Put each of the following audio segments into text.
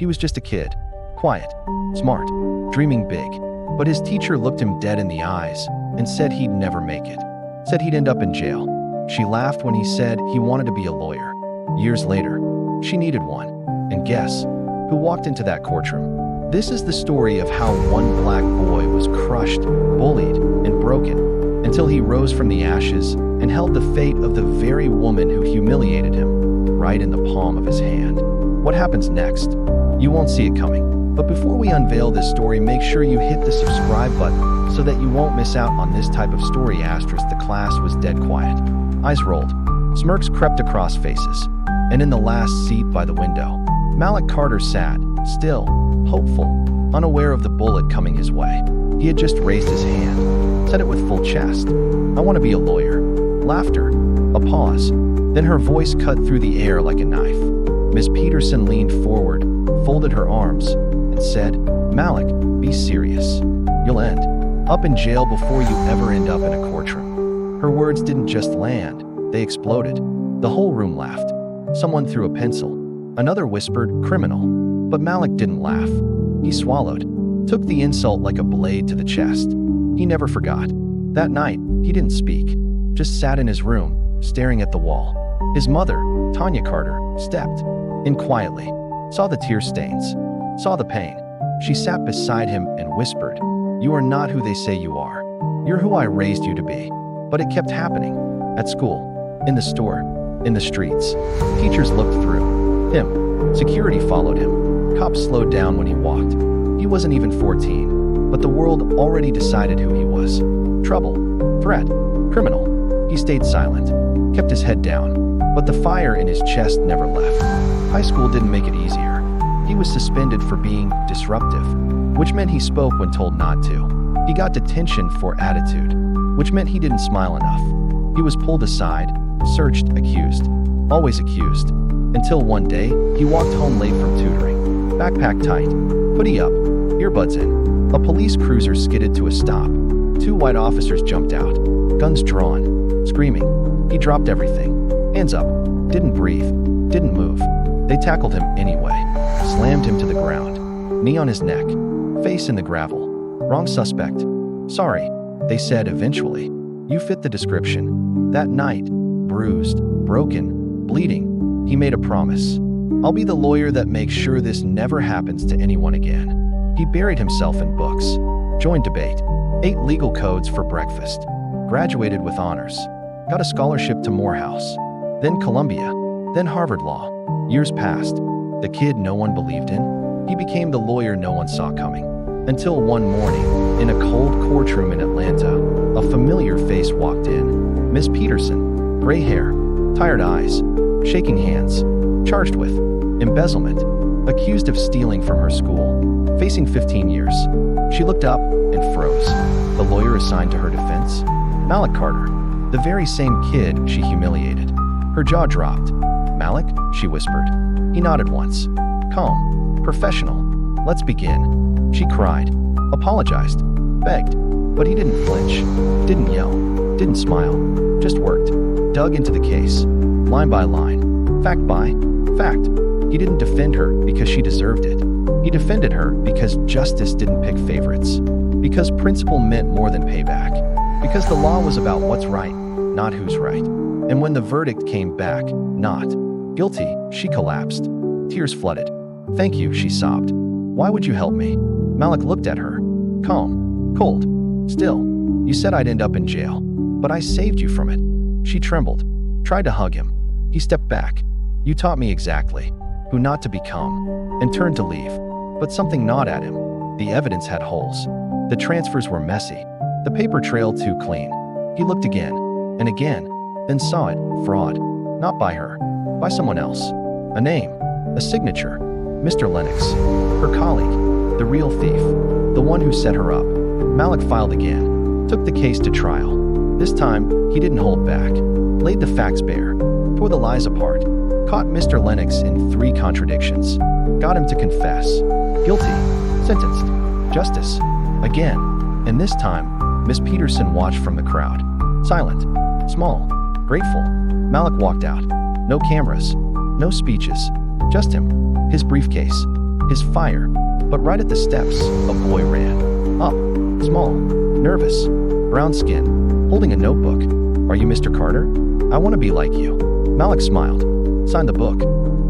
He was just a kid, quiet, smart, dreaming big. But his teacher looked him dead in the eyes and said he'd never make it, said he'd end up in jail. She laughed when he said he wanted to be a lawyer. Years later, she needed one. And guess who walked into that courtroom? This is the story of how one black boy was crushed, bullied, and broken until he rose from the ashes and held the fate of the very woman who humiliated him right in the palm of his hand. What happens next? You won't see it coming. But before we unveil this story, make sure you hit the subscribe button so that you won't miss out on this type of story. The class was dead quiet. Eyes rolled. Smirks crept across faces. And in the last seat by the window, Malik Carter sat, still, hopeful, unaware of the bullet coming his way. He had just raised his hand, said it with full chest. "I want to be a lawyer." Laughter. A pause. Then her voice cut through the air like a knife. Miss Peterson leaned forward, folded her arms, and said, "Malik, be serious. You'll end up in jail before you ever end up in a courtroom." Her words didn't just land, they exploded. The whole room laughed. Someone threw a pencil. Another whispered, "Criminal." But Malik didn't laugh. He swallowed, took the insult like a blade to the chest. He never forgot. That night, he didn't speak, just sat in his room, staring at the wall. His mother, Tanya Carter, stepped in quietly, saw the tear stains, saw the pain. She sat beside him and whispered, "You are not who they say you are. You're who I raised you to be." But it kept happening. At school, in the store, in the streets. Teachers looked through him. Security followed him. Cops slowed down when he walked. He wasn't even 14, but the world already decided who he was. Trouble, threat, criminal. He stayed silent, kept his head down, but the fire in his chest never left. High school didn't make it easier. He was suspended for being disruptive, which meant he spoke when told not to. He got detention for attitude, which meant he didn't smile enough. He was pulled aside, searched, accused, always accused, until one day, he walked home late from tutoring. Backpack tight, hoodie up, earbuds in. A police cruiser skidded to a stop. 2 white officers jumped out, guns drawn, screaming. He dropped everything. Hands up, didn't breathe, didn't move. They tackled him anyway, slammed him to the ground. Knee on his neck, face in the gravel. Wrong suspect. Sorry, they said eventually. You fit the description. That night, bruised, broken, bleeding, he made a promise. "I'll be the lawyer that makes sure this never happens to anyone again." He buried himself in books, joined debate, ate legal codes for breakfast, graduated with honors, got a scholarship to Morehouse, then Columbia, then Harvard Law. Years passed. The kid no one believed in, he became the lawyer no one saw coming. Until one morning, in a cold courtroom in Atlanta, a familiar face walked in. Miss Peterson, gray hair, tired eyes, shaking hands, charged with embezzlement, accused of stealing from her school, facing 15 years. She looked up and froze. The lawyer assigned to her defense? Malik Carter, the very same kid she humiliated. Her jaw dropped. "Malik?" she whispered. He nodded once. "Calm, professional. Let's begin." She cried, apologized, begged, but he didn't flinch, didn't yell, didn't smile, just worked, dug into the case, line by line, fact by fact. He didn't defend her because she deserved it. He defended her because justice didn't pick favorites, because principle meant more than payback, because the law was about what's right, not who's right. And when the verdict came back, not guilty, she collapsed. Tears flooded. "Thank you," she sobbed. "Why would you help me?" Malik looked at her, calm, cold, still. "You said I'd end up in jail, but I saved you from it." She trembled, tried to hug him. He stepped back. "You taught me exactly who not to become," and turned to leave. But something gnawed at him. The evidence had holes. The transfers were messy. The paper trail too clean. He looked again, and again, then saw it, fraud. Not by her, by someone else. A name, a signature. Mr. Lennox, her colleague, the real thief, the one who set her up. Malik filed again, took the case to trial. This time, he didn't hold back, laid the facts bare, tore the lies apart, caught Mr. Lennox in 3 contradictions, got him to confess. Guilty, sentenced, justice, again. And this time, Miss Peterson watched from the crowd, silent, small, grateful. Malik walked out. No cameras, no speeches, just him, his briefcase, His fire. But right at the steps, a boy ran. Up. Small. Nervous. Brown skin. Holding a notebook. Are you Mr. Carter? I want to be like you. Malik smiled. Sign the book.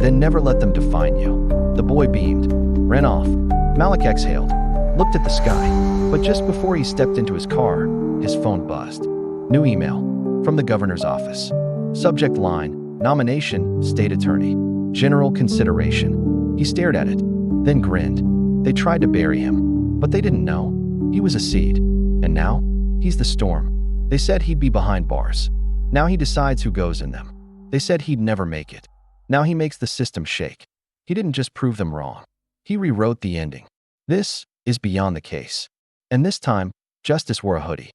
Then never let them define you. The boy beamed. Ran off. Malik exhaled. Looked at the sky. But just before he stepped into his car, his phone buzzed. New email. From the governor's office. Subject line. Nomination, State Attorney. General consideration. He stared at it, then grinned. They tried to bury him, but they didn't know. He was a seed. And now, he's the storm. They said he'd be behind bars. Now he decides who goes in them. They said he'd never make it. Now he makes the system shake. He didn't just prove them wrong. He rewrote the ending. This is Beyond the Case. And this time, justice wore a hoodie.